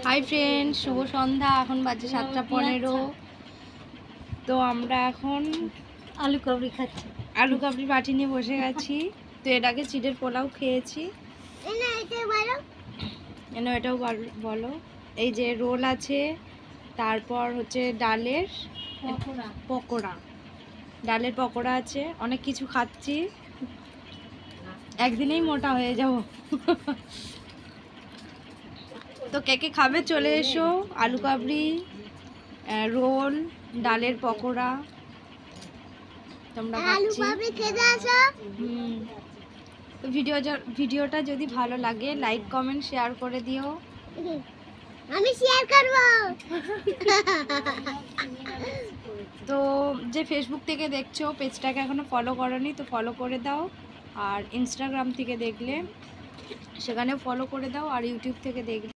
Hi friend, শুভ সন্ধ্যা। এখন বাজে 7:15। তো আমরা এখন আলু কাবলি খাচ্ছি। আলু কাবলি বাটি নিয়ে বসে গেছি। তো এর আগে চিড়ের পোলাও খেয়েছি। এটাও বলো। এই যে রোল আছে, তারপর হচ্ছে ডালের পকোড়া, ডালের পকোড়া আছে। অনেক কিছু খাচ্ছি, একদিনেই মোটা হয়ে যাব। তো কে কে খাবে চলে এসো। আলু কাবলি, রোল, ডালের পকোড়া তোমরা খাচ্ছি। তো ভিডিওটা যদি ভালো লাগে লাইক কমেন্ট শেয়ার করে দিও। আমি শেয়ার করব। তো যে ফেসবুক থেকে দেখছো পেজটাকে এখনো ফলো করোনি, তো ফলো করে দাও। আর ইনস্টাগ্রাম থেকে দেখলে সেখানে ফলো করে দাও। আর ইউটিউব থেকে দেখলে